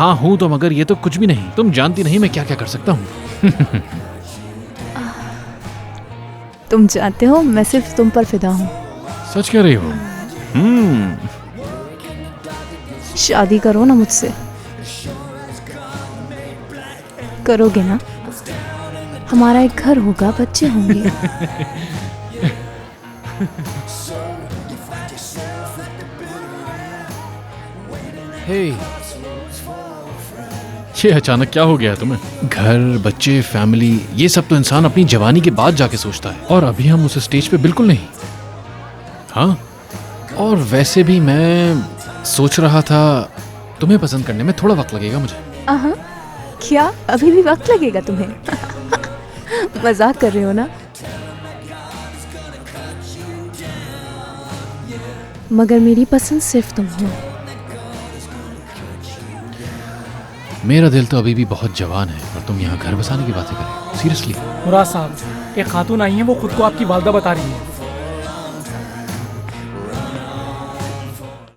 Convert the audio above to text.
हाँ हूँ तो, मगर ये तो कुछ भी नहीं। तुम जानती नहीं मैं क्या क्या कर सकता हूँ। तुम जानते हो मैं सिर्फ तुम पर फिदा हूँ। सच कह रही हो? शादी करो ना मुझसे, करोगे ना? हमारा एक घर होगा, बच्चे होंगे। हे, ये अचानक क्या हो गया तुम्हें? घर, बच्चे, फैमिली, ये सब तो इंसान अपनी जवानी के बाद जाके सोचता है, और अभी हम उस स्टेज पे बिल्कुल नहीं। हाँ, और वैसे भी मैं सोच रहा था तुम्हें पसंद करने में थोड़ा वक्त लगेगा मुझे। क्या अभी भी वक्त लगेगा तुम्हें? मजाक कर रहे हो ना? मगर मेरी पसंद सिर्फ तुम हो। मेरा दिल तो अभी भी बहुत जवान है, और तुम यहाँ घर बसाने की बातें कर रहे हो? सीरियसली? मुराद साहब, एक खातून आई है, वो खुद को आपकी वालदा बता रही है।